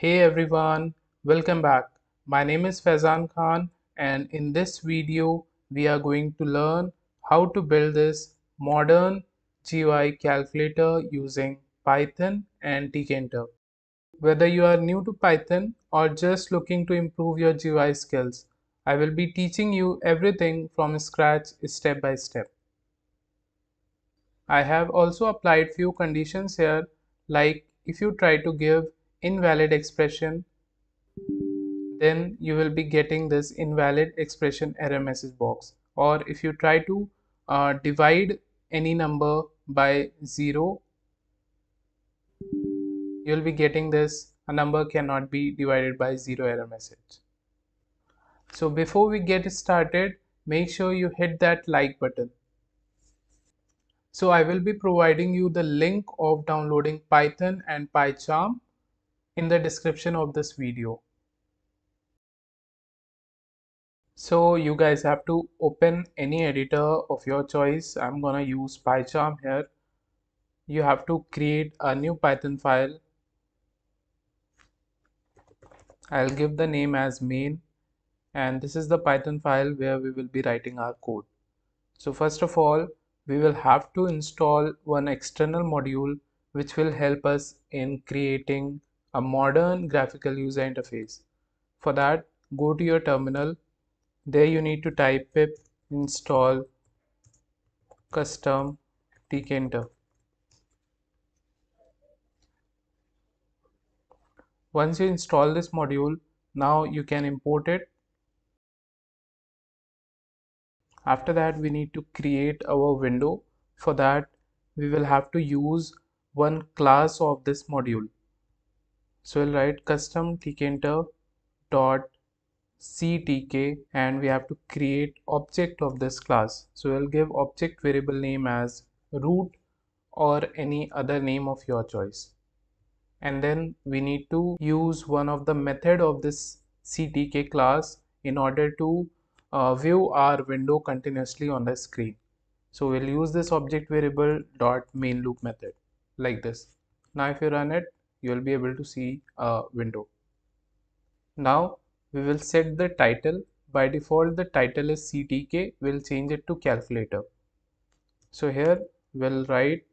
Hey everyone, welcome back. My name is Faizan Khan, and in this video we are going to learn how to build this modern GUI calculator using Python and Tkinter. Whether you are new to Python or just looking to improve your GUI skills, I will be teaching you everything from scratch step by step. I have also applied few conditions here, like if you try to give invalid expression, then you will be getting this invalid expression error message box. Or if you try to divide any number by 0, you will be getting this a number cannot be divided by 0 error message. So before we get started, make sure you hit that like button. So I will be providing you the link of downloading Python and PyCharm in the description of this video. So you guys have to open any editor of your choice. I'm gonna use PyCharm here. You have to create a new Python file. I'll give the name as main, and this is the Python file where we will be writing our code. So first of all, we will have to install one external module which will help us in creating a modern graphical user interface. For that, go to your terminal. There you need to type pip install CustomTkinter. Once you install this module, now you can import it. After that, we need to create our window. For that, we will have to use one class of this module. So we'll write CustomTkinter dot ctk, and we have to create object of this class. So we'll give object variable name as root or any other name of your choice. And then we need to use one of the method of this ctk class in order to view our window continuously on the screen. So we'll use this object variable dot main loop method like this. Now if you run it, you will be able to see a window. Now we will set the title. By default the title is ctk. We'll change it to calculator. So here we'll write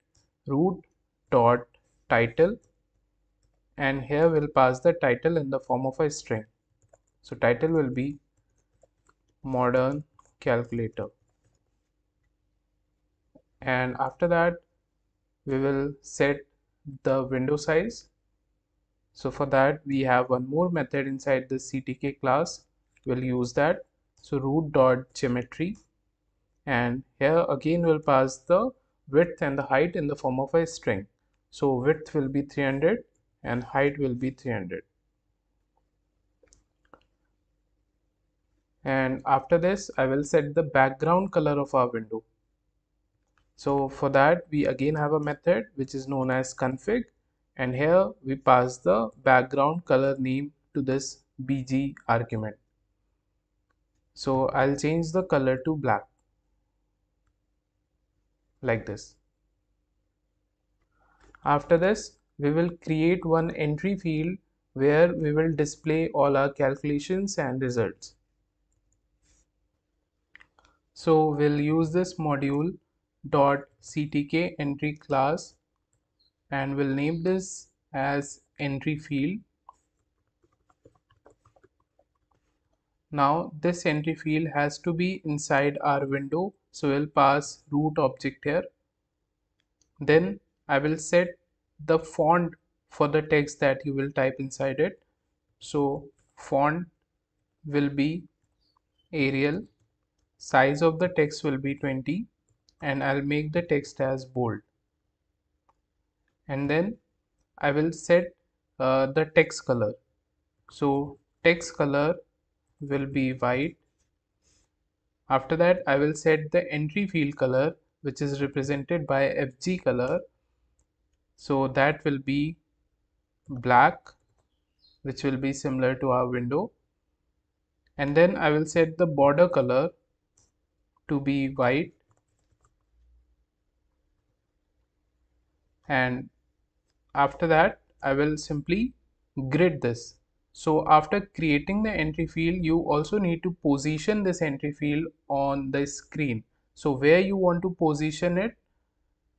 root dot title, and here we'll pass the title in the form of a string. So title will be modern calculator, and after that we will set the window size. So for that we have one more method inside the ctk class. We'll use that. So root dot geometry, and here again we'll pass the width and the height in the form of a string. So width will be 300 and height will be 300. And after this I will set the background color of our window. So for that we again have a method which is known as config, and here we pass the background color name to this bg argument. So I'll change the color to black like this. After this we will create one entry field where we will display all our calculations and results. So we'll use this module dot ctk entry class, and we'll name this as entry field. Now this entry field has to be inside our window, so we'll pass root object here. Then I will set the font for the text that you will type inside it. So font will be Arial, size of the text will be 20, and I'll make the text as bold. And then I will set the text color. So text color will be white. After that I will set the entry field color, which is represented by FG color. So that will be black, which will be similar to our window. And then I will set the border color to be white, and after that I will simply grid this. So after creating the entry field, you also need to position this entry field on the screen. So where you want to position it,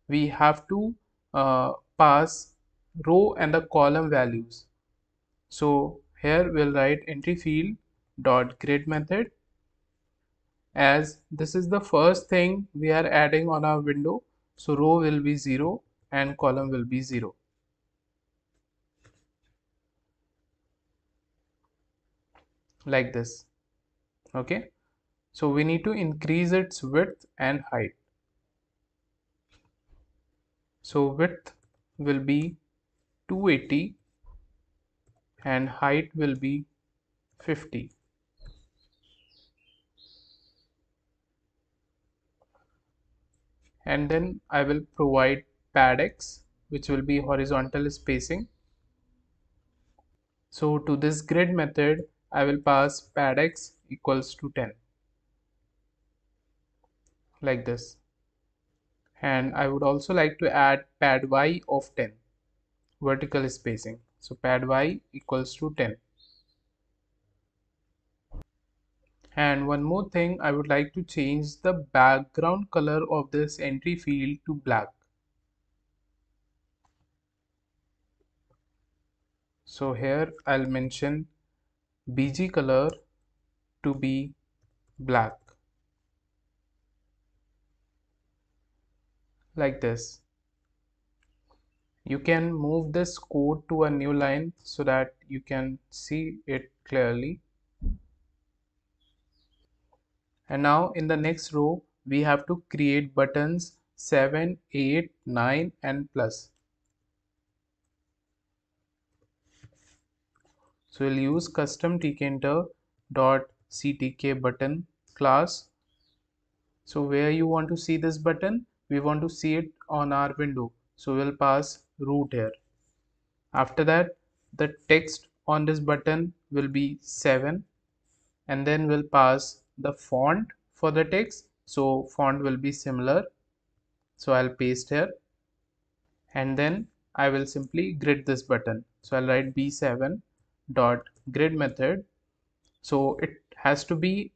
we have to pass row and the column values. So here we'll write entry field dot grid method, as this is the first thing we are adding on our window. So row will be 0 and column will be 0, like this. Okay, so we need to increase its width and height. So width will be 280 and height will be 50. And then I will provide pad x, which will be horizontal spacing. So to this grid method, I will pass pad x equals to 10, like this. And I would also like to add pad y of 10, vertical spacing. So pad y equals to 10. And one more thing, I would like to change the background color of this entry field to black. So here I'll mention BG color to be black, like this. You can move this code to a new line so that you can see it clearly. And now in the next row, we have to create buttons 7, 8, 9 and plus. So we'll use CustomTkinter .ctk button class. So where you want to see this button, we want to see it on our window. So we'll pass root here. After that, the text on this button will be 7, and then we'll pass the font for the text. So font will be similar. So I'll paste here, and then I will simply grid this button. So I'll write b7 dot grid method. So it has to be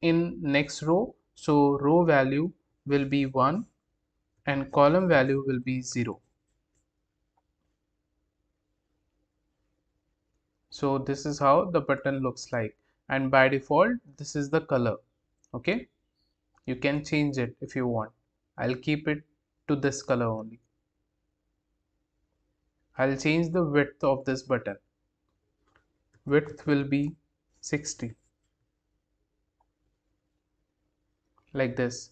in next row. So row value will be 1 and column value will be 0. So this is how the button looks like, and by default this is the color. Okay, you can change it if you want. I'll keep it to this color only. I'll change the width of this button. Width will be 60, like this.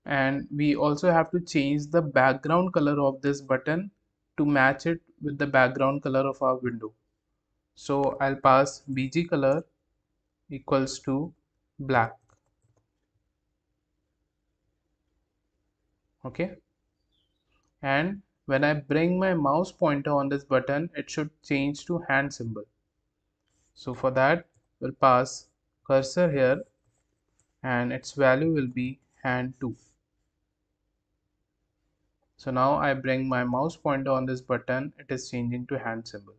And we also have to change the background color of this button to match it with the background color of our window. So I'll pass bg color equals to black. Okay, and when I bring my mouse pointer on this button, it should change to hand symbol. So for that, we'll pass cursor here and its value will be hand 2. So now I bring my mouse pointer on this button, it is changing to hand symbol.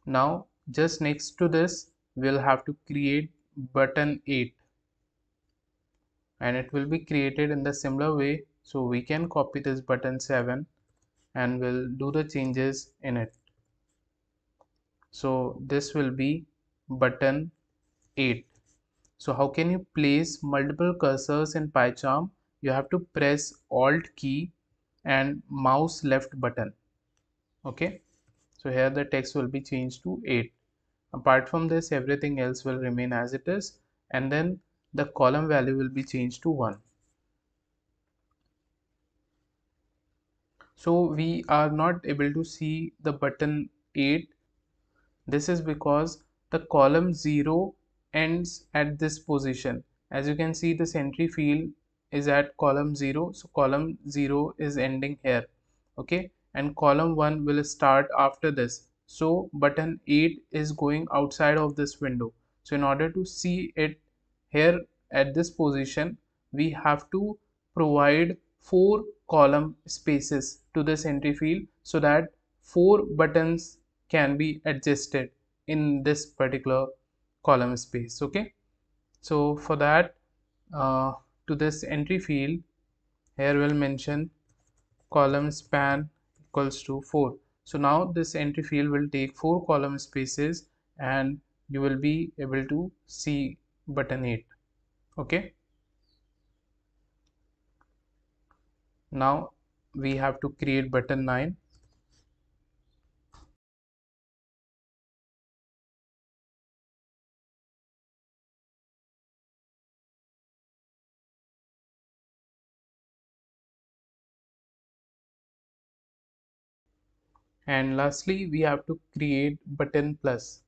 Now just next to this, we'll have to create button 8, and it will be created in the similar way. So we can copy this button 7 and we'll do the changes in it. So this will be button 8. So how can you place multiple cursors in PyCharm? You have to press Alt key and mouse left button. Okay, so here the text will be changed to 8. Apart from this, everything else will remain as it is, and then the column value will be changed to 1. So we are not able to see the button 8. This is because the column 0 ends at this position. As you can see, this entry field is at column 0. So column 0 is ending here. Okay, and column 1 will start after this. So button 8 is going outside of this window. So in order to see it here at this position, we have to provide 4 column spaces to this entry field, so that 4 buttons can be adjusted in this particular column space. Okay, so for that, to this entry field, here we'll mention column span equals to 4. So now this entry field will take 4 column spaces and you will be able to see button 8. Okay, now we have to create button 9. And lastly, we have to create button plus.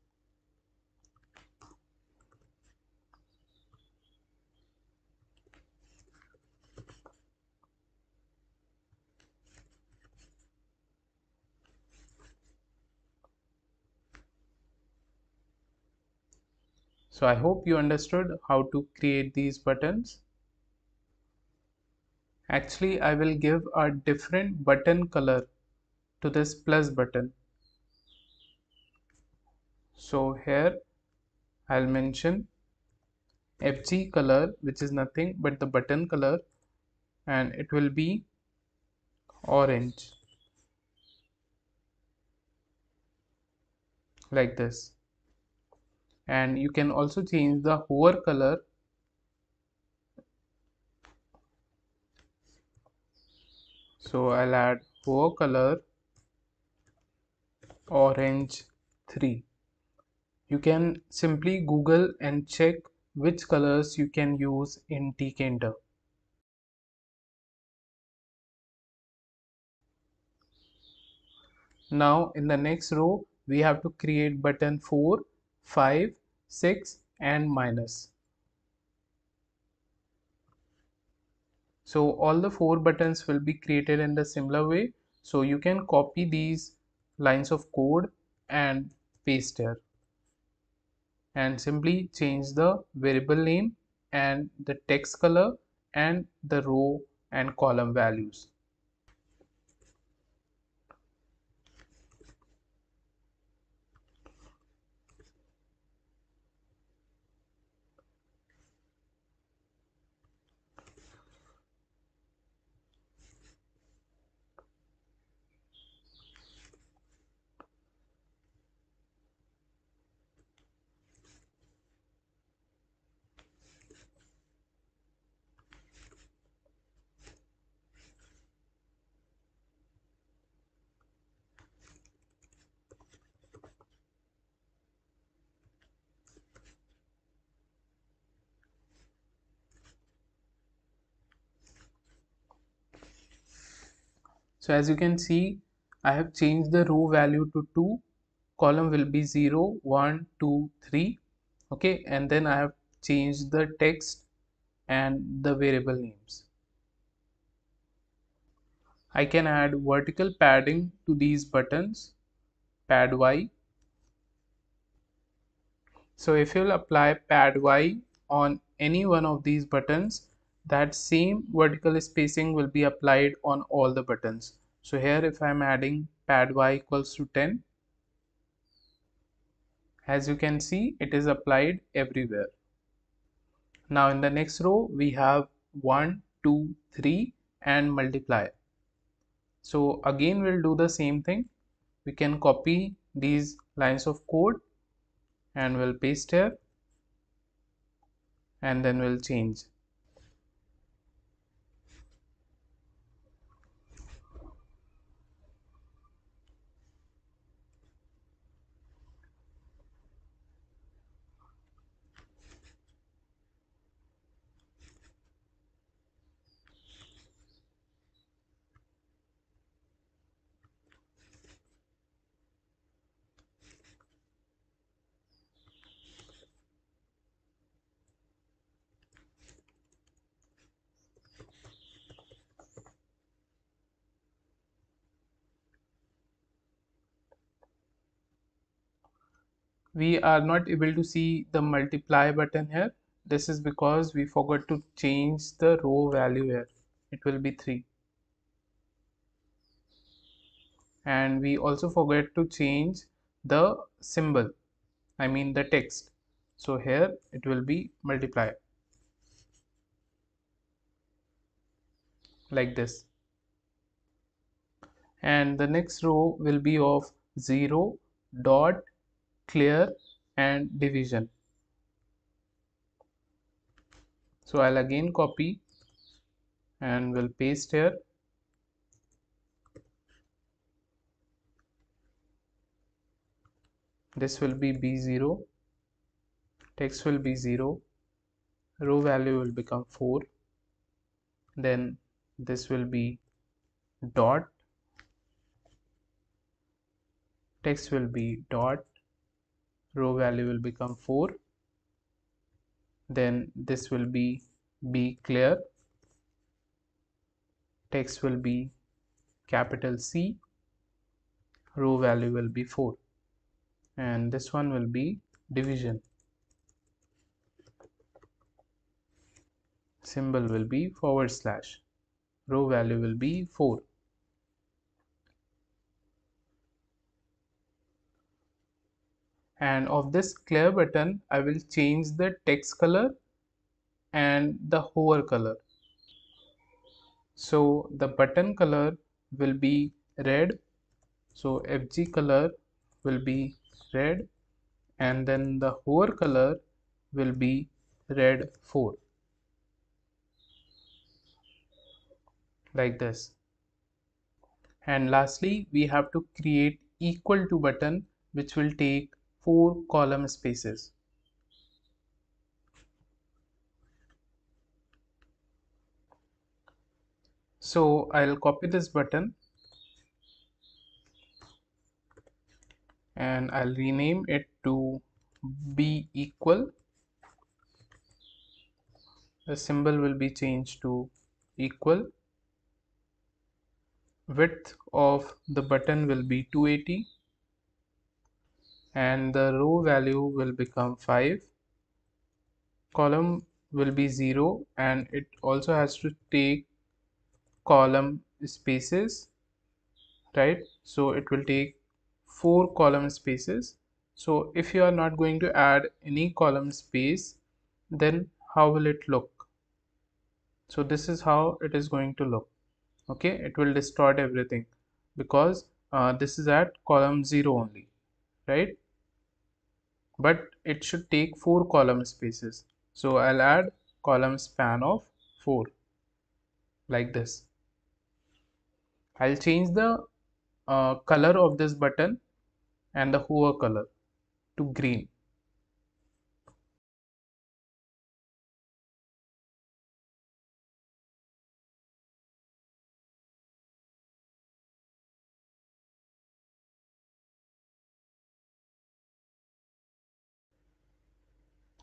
So I hope you understood how to create these buttons. Actually, I will give a different button color to this plus button. So here I'll mention FG color, which is nothing but the button color, and it will be orange, like this. And you can also change the hover color. So I'll add hover color orange 3. You can simply Google and check which colors you can use in Tkinter. Now in the next row, we have to create button 4, 5, 6 and minus. So all the 4 buttons will be created in the similar way. So you can copy these lines of code and paste here, and simply change the variable name and the text color and the row and column values. So as you can see, I have changed the row value to 2, column will be 0, 1, 2, 3. Okay, and then I have changed the text and the variable names. I can add vertical padding to these buttons, pad Y. So if you'll apply pad Y on any one of these buttons, that same vertical spacing will be applied on all the buttons. So here if I'm adding pad Y equals to 10, as you can see, it is applied everywhere. Now in the next row, we have 1, 2, 3 and multiply. So again, we'll do the same thing. We can copy these lines of code and we'll paste here and then we'll change. We are not able to see the multiply button here. This is because we forgot to change the row value here. It will be 3. and we also forget to change the symbol, I mean the text. So here it will be multiply, like this. And the next row will be of 0, dot, clear and division. So I'll again copy and will paste here. This will be B0, text will be 0, row value will become 4, then this will be dot, text will be dot, row value will become 4, then this will be B clear, text will be capital C, row value will be 4, and this one will be division, symbol will be forward slash, row value will be 4. And of this clear button I will change the text color and the hover color. So the button color will be red, so FG color will be red, and then the hover color will be red 4, like this. And lastly we have to create equal to button, which will take 4 column spaces. So I'll copy this button and I'll rename it to be equal. The symbol will be changed to equal. Width of the button will be 280 and the row value will become 5. Column will be 0 and it also has to take column spaces, right? So it will take 4 column spaces. So if you are not going to add any column space, then how will it look? So this is how it is going to look. Okay, it will distort everything because this is at column 0 only, right? But it should take 4 column spaces. So I'll add column span of 4, like this. I'll change the color of this button and the hover color to green.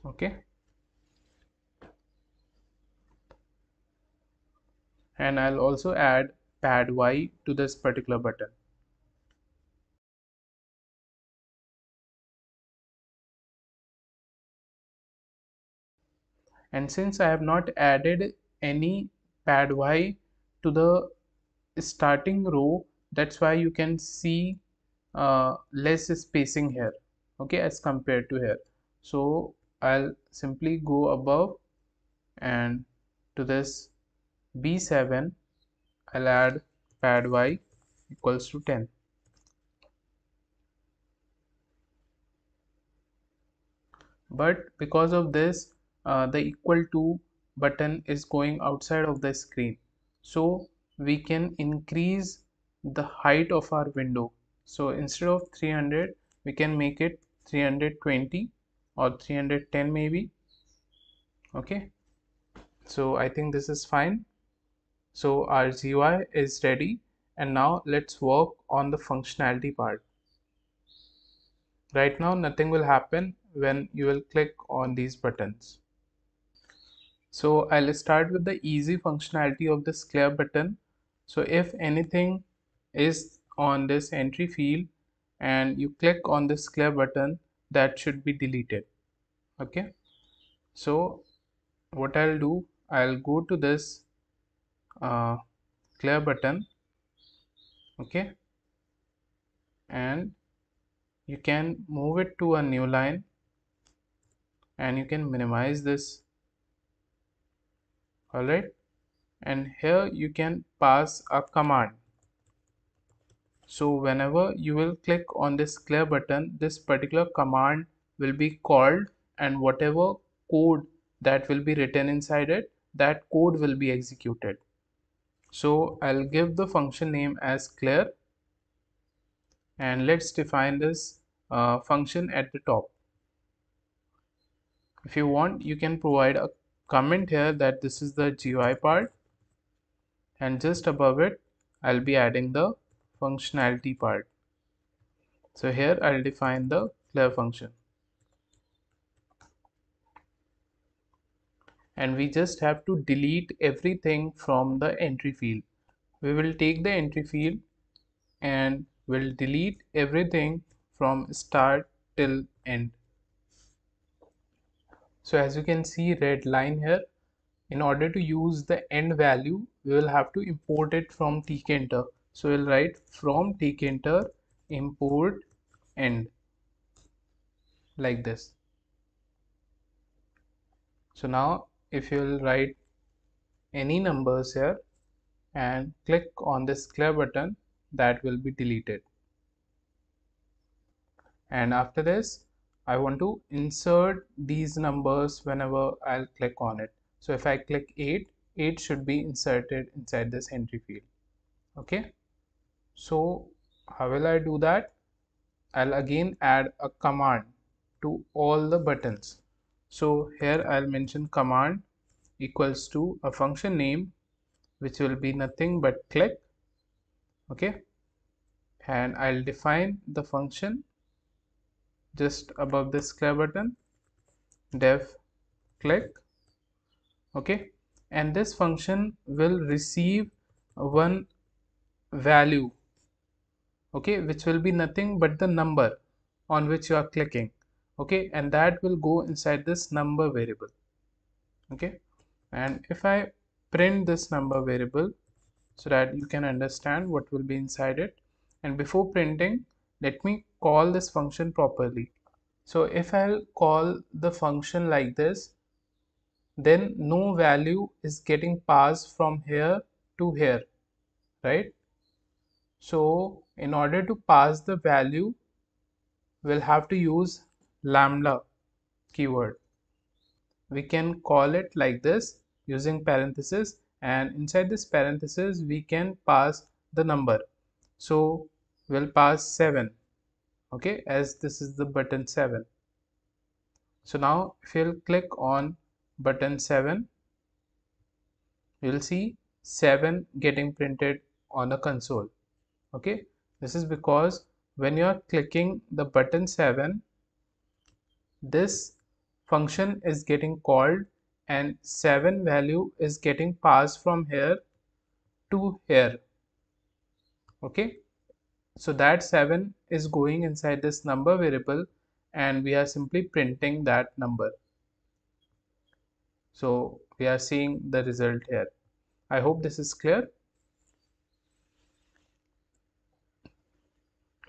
Okay, and I'll also add pad Y to this particular button. And since I have not added any pad Y to the starting row, that's why you can see less spacing here, okay, as compared to here. So I'll simply go above and to this B7 I'll add pad Y equals to 10. But because of this the equal to button is going outside of the screen, so we can increase the height of our window. So instead of 300 we can make it 320 or 310 maybe. Okay, so I think this is fine. So our GUI is ready, and now let's work on the functionality part. Right now nothing will happen when you will click on these buttons. So I'll start with the easy functionality of this clear button. So if anything is on this entry field and you click on this clear button, that should be deleted. Okay, so what I'll do, I'll go to this clear button. Okay, and you can move it to a new line, and you can minimize this. Alright, and here you can pass a command. So whenever you will click on this clear button, this particular command will be called, and whatever code that will be written inside it, that code will be executed. So I'll give the function name as clear, and let's define this function at the top. If you want, you can provide a comment here that this is the GUI part, and just above it I'll be adding the functionality part. So here I'll define the clear function, and we just have to delete everything from the entry field. We will take the entry field and we'll delete everything from start till end. So as you can see, red line here, in order to use the end value, we will have to import it from tkinter. So we'll write from tkinter import end, like this. So now if you will write any numbers here and click on this clear button, that will be deleted. And after this, I want to insert these numbers whenever I'll click on it. So if I click 8, 8 should be inserted inside this entry field. Okay, so how will I do that? I'll again add a command to all the buttons. So here I'll mention command equals to a function name, which will be nothing but click. Okay, and I'll define the function just above this clear button, def click. Okay, and this function will receive one value, okay, which will be nothing but the number on which you are clicking. Okay, and that will go inside this number variable. Okay, and if I print this number variable so that you can understand what will be inside it, and before printing, let me call this function properly. So if I'll call the function like this, then no value is getting passed from here to here, right? So in order to pass the value, we'll have to use lambda keyword. We can call it like this using parenthesis, and inside this parenthesis we can pass the number. So we'll pass 7, okay, as this is the button 7. So now if you'll click on button 7, you'll see 7 getting printed on the console. Okay, this is because when you are clicking the button 7, this function is getting called and 7 value is getting passed from here to here. Okay, so that 7 is going inside this number variable, and we are simply printing that number. So we are seeing the result here. I hope this is clear.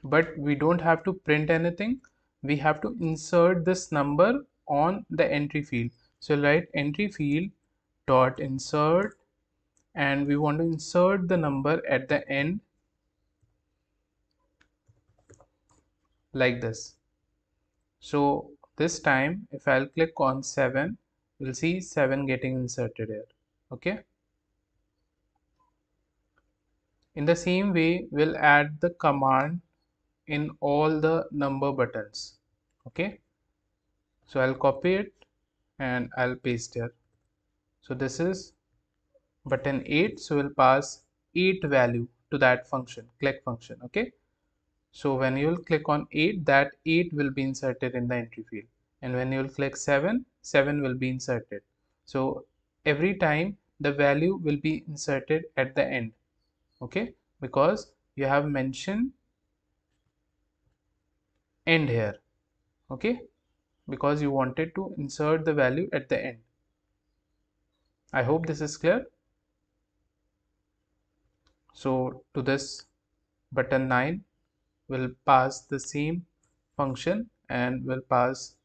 But we don't have to print anything. We have to insert this number on the entry field. So write entry field dot insert, and we want to insert the number at the end like this. So this time if I'll click on 7, you'll see 7 getting inserted here. Okay, in the same way we'll add the command in all the number buttons. Okay, so I'll copy it and I'll paste here. So this is button 8, so we'll pass 8 value to that function, click function. Okay, so when you will click on 8, that 8 will be inserted in the entry field, and when you will click 7, 7 will be inserted. So every time the value will be inserted at the end. Okay, because you have mentioned end here. Okay, because you wanted to insert the value at the end. I hope this is clear. So to this button 9, will pass the same function and will pass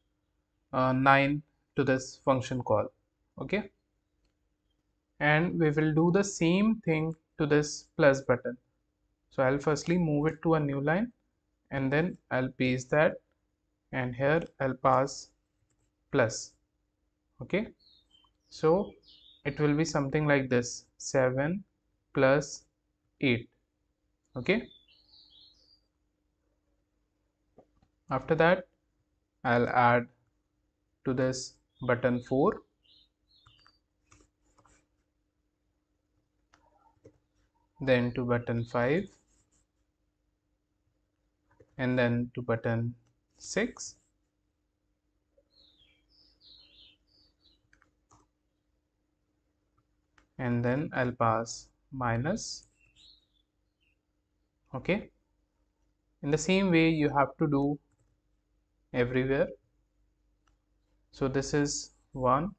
9 to this function call. Okay, and we will do the same thing to this plus button. So I'll firstly move it to a new line and then I'll paste that, and here I'll pass plus. Okay, so it will be something like this: 7 plus 8. Okay, after that I'll add to this button 4, then to button 5, and then to button 6, and then I'll pass minus. Okay, in the same way you have to do everywhere. So this is 1,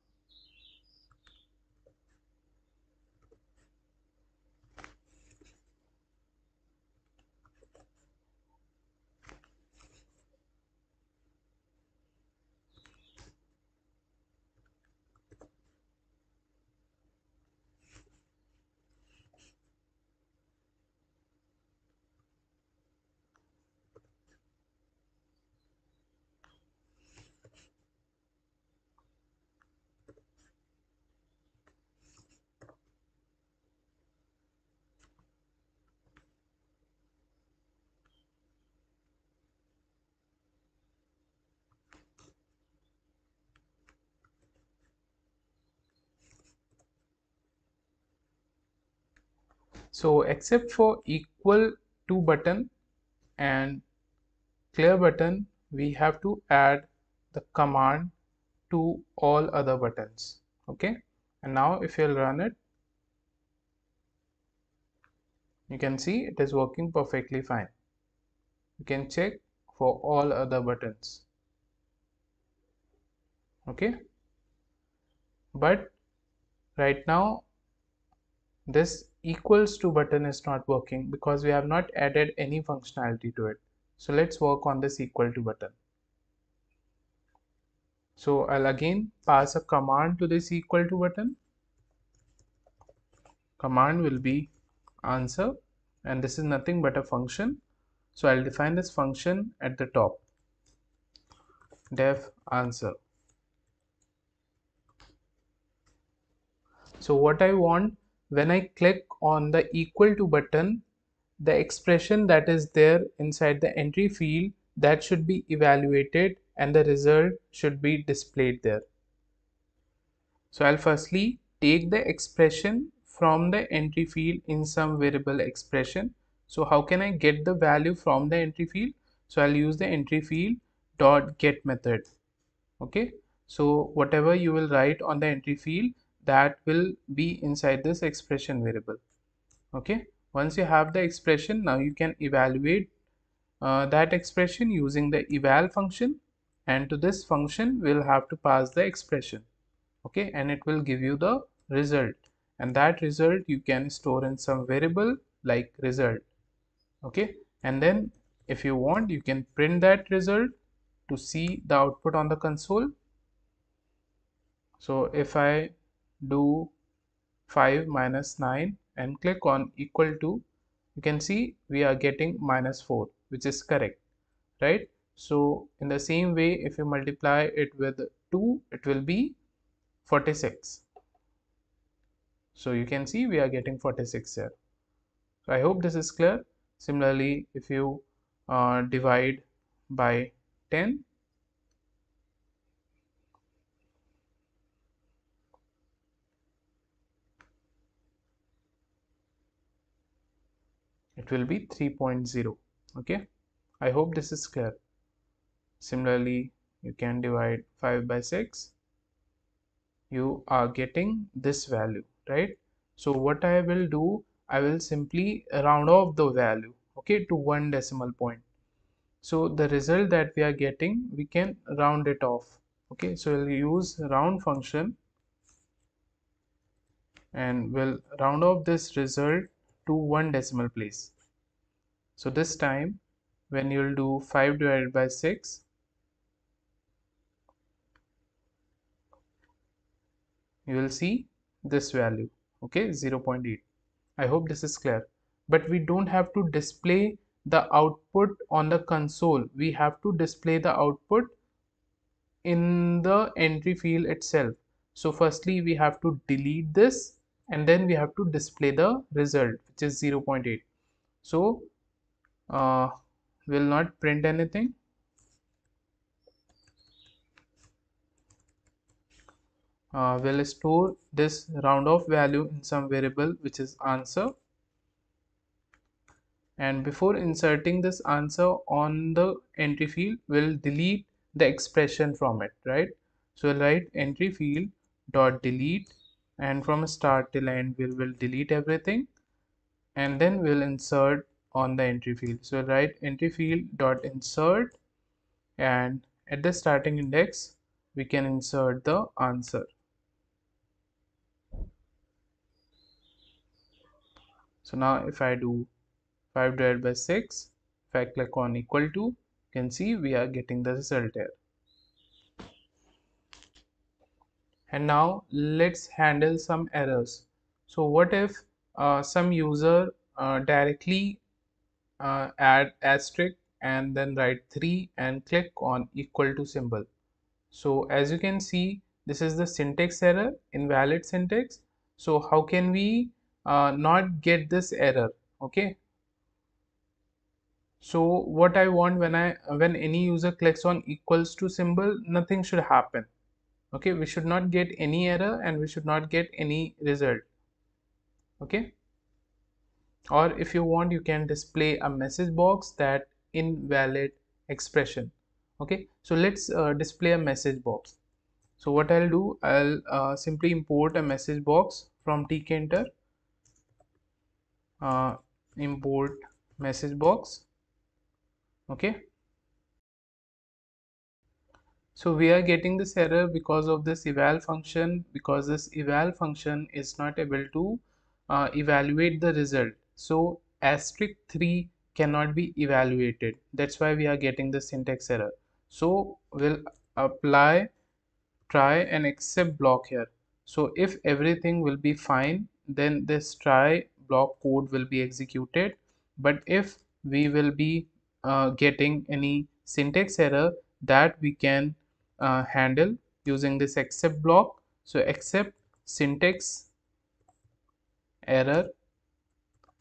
so except for equal to button and clear button, we have to add the command to all other buttons. Okay, and now if you'll run it, you can see it is working perfectly fine. You can check for all other buttons. Okay, but right now this equals to button is not working because we have not added any functionality to it. So let's work on this equal to button. So I'll again pass a command to this equal to button. Command will be answer, and this is nothing but a function. So I'll define this function at the top, def answer. So what I want, when I click on the equal to button, the expression that is there inside the entry field, that should be evaluated and the result should be displayed there. So I'll firstly take the expression from the entry field in some variable expression. So how can I get the value from the entry field? So I'll use the entry field dot get method. Okay, so whatever you will write on the entry field, that will be inside this expression variable. Okay, once you have the expression, now you can evaluate that expression using the eval function, and to this function we'll have to pass the expression. Okay, and it will give you the result, and that result you can store in some variable like result. Okay, and then if you want, you can print that result to see the output on the console. So if I do 5 minus 9 and click on equal to, you can see we are getting minus 4, which is correct, right? So in the same way, if you multiply it with 2, it will be 46. So you can see we are getting 46 here. So I hope this is clear. Similarly, if you divide by 10, it will be 3.0. Okay, I hope this is clear. Similarly, you can divide 5 by 6, you are getting this value, right? So what I will do, I will simply round off the value, okay, to one decimal point. So the result that we are getting, we can round it off. Okay, so we'll use round function and we'll round off this result to one decimal place. So this time when you'll do 5 divided by 6, you will see this value, okay, 0.8. I hope this is clear. But we don't have to display the output on the console. We have to display the output in the entry field itself. So firstly we have to delete this, and then we have to display the result, which is 0.8. So will not print anything. We'll store this round off value in some variable which is answer, and before inserting this answer on the entry field, we'll delete the expression from it, right? So we'll write entry field dot delete, and from start till end we will delete everything, and then we'll insert on the entry field. So we'll write entry field dot insert, and at the starting index we can insert the answer. So now if I do 5 divided by 6, if I click on equal to, you can see we are getting the result here. And now let's handle some errors. So what if some user directly add asterisk and then write 3 and click on equal to symbol. So as you can see, this is the syntax error, invalid syntax. So how can we not get this error? Okay, so what I want, when any user clicks on equals to symbol, nothing should happen. Okay, we should not get any error and we should not get any result. Okay, or if you want, you can display a message box that invalid expression. Okay, so let's display a message box. So what I'll do, I'll simply import a message box from tkinter. Import message box. Okay, so we are getting this error because of this eval function, because this eval function is not able to evaluate the result. So asterisk 3 cannot be evaluated. That's why we are getting the syntax error. So we'll apply try and except block here. So if everything will be fine, then this try block code will be executed. But if we will be getting any syntax error, that we can handle using this except block. So except syntax error,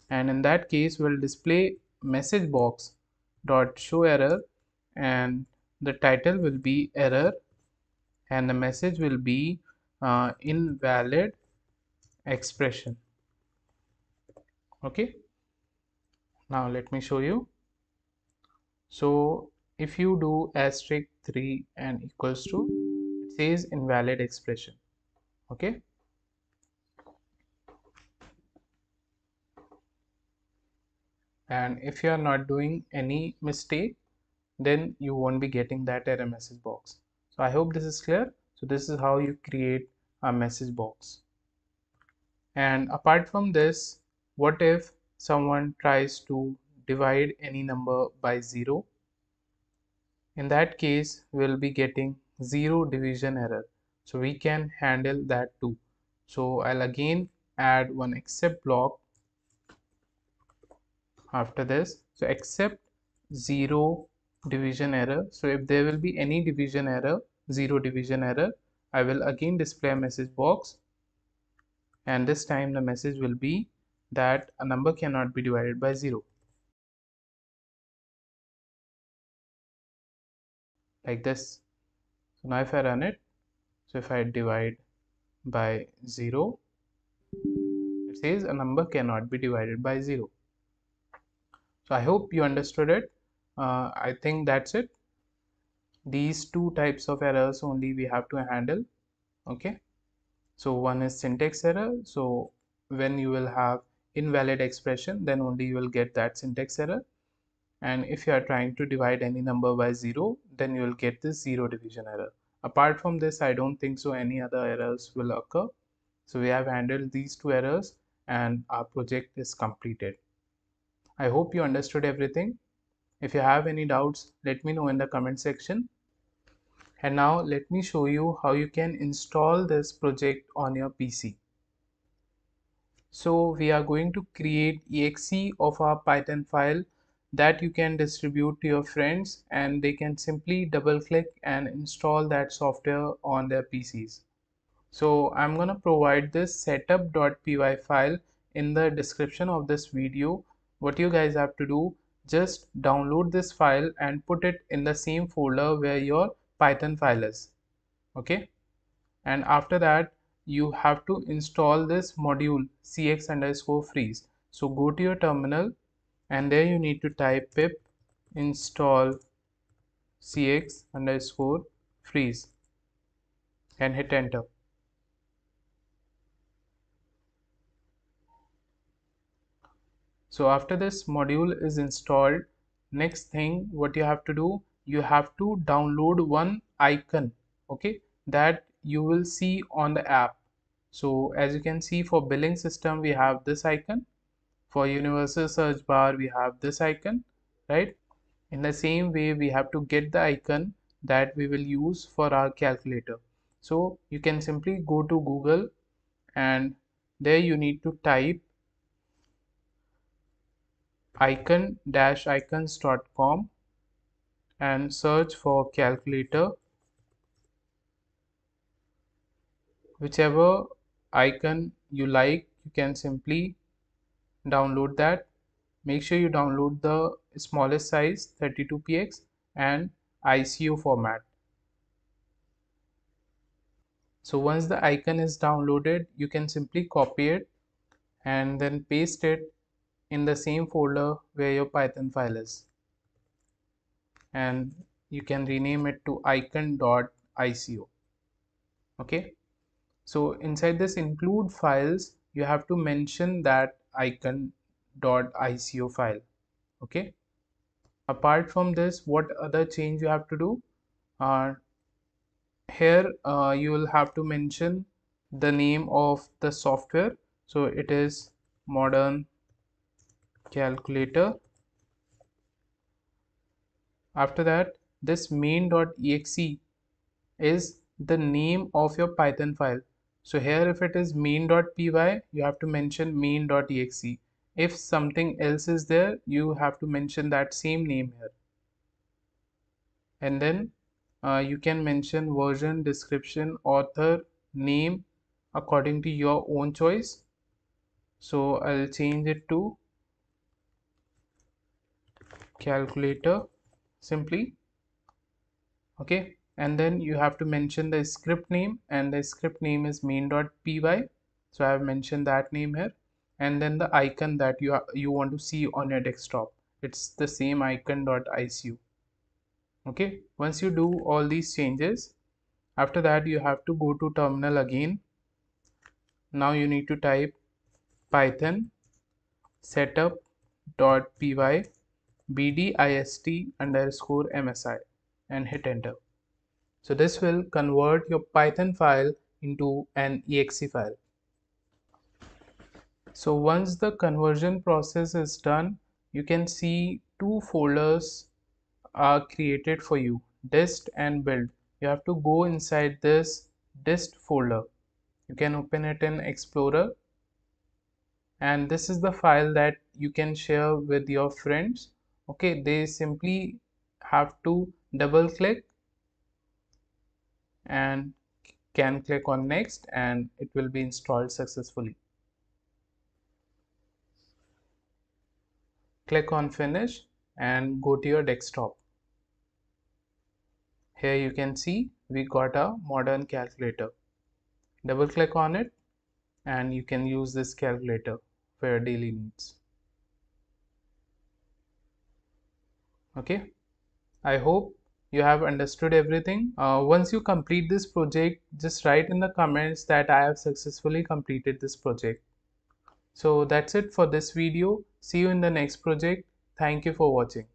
and in that case we'll display message box dot show error, and the title will be error, and the message will be invalid expression. Okay, now let me show you. So if you do asterisk 3 and equals to, it says invalid expression. Okay, and if you are not doing any mistake, then you won't be getting that error message box. So I hope this is clear. So this is how you create a message box. And apart from this, what if someone tries to divide any number by 0? In that case, we'll be getting 0 division error. So we can handle that too. So I'll again add one except block after this. So except 0 division error. So if there will be any division error, 0 division error, I will again display a message box, and this time the message will be that a number cannot be divided by 0, like this. So now if I run it, so if I divide by 0, it says a number cannot be divided by 0. So I hope you understood it. I think that's it. These two types of errors only we have to handle. Okay, so one is syntax error. So when you will have invalid expression, then only you will get that syntax error. And if you are trying to divide any number by 0, then you will get this 0 division error. Apart from this, I don't think so any other errors will occur. So we have handled these two errors and our project is completed. I hope you understood everything. If you have any doubts, let me know in the comment section. And now let me show you how you can install this project on your PC. So we are going to create exe of our Python file that you can distribute to your friends, and they can simply double click and install that software on their PCs. So I'm going to provide this setup.py file in the description of this video. What you guys have to do, just download this file and put it in the same folder where your Python file is. Okay, and after that you have to install this module cx_freeze. So go to your terminal and there you need to type pip install cx_freeze and hit enter. So after this module is installed, next thing what you have to do, you have to download one icon, okay, that you will see on the app. So as you can see, for billing system we have this icon, for universal search bar we have this icon, right? In the same way we have to get the icon that we will use for our calculator. So you can simply go to Google and there you need to type icon-icons.com and search for calculator. Whichever icon you like, you can simply download that. Make sure you download the smallest size 32px and ICO format. So once the icon is downloaded, you can simply copy it and then paste it in the same folder where your Python file is, and you can rename it to icon.ico. Okay, so inside this include files you have to mention that icon.ico file. Okay, apart from this, what other change you have to do? Here you will have to mention the name of the software. So it is modern calculator. After that, this main.exe is the name of your Python file. So here if it is main.py, you have to mention main.exe. If something else is there, you have to mention that same name here. And then you can mention version, description, author, name according to your own choice. So I'll change it to calculator simply. Okay, and then you have to mention the script name, and the script name is main.py. So I have mentioned that name here, and then the icon that you want to see on your desktop, it's the same icon.icu. Okay, once you do all these changes, after that you have to go to terminal again. Now you need to type python setup.py bdist_msi and hit enter. So this will convert your Python file into an exe file. So once the conversion process is done, you can see two folders are created for you, dist and build. You have to go inside this dist folder. You can open it in Explorer, and this is the file that you can share with your friends. Okay, they simply have to double click and can click on next, and it will be installed successfully. Click on finish and go to your desktop. Here you can see we got a modern calculator. Double click on it and you can use this calculator for your daily needs. Okay, I hope you have understood everything. Once you complete this project, just write in the comments that I have successfully completed this project. So that's it for this video. See you in the next project. Thank you for watching.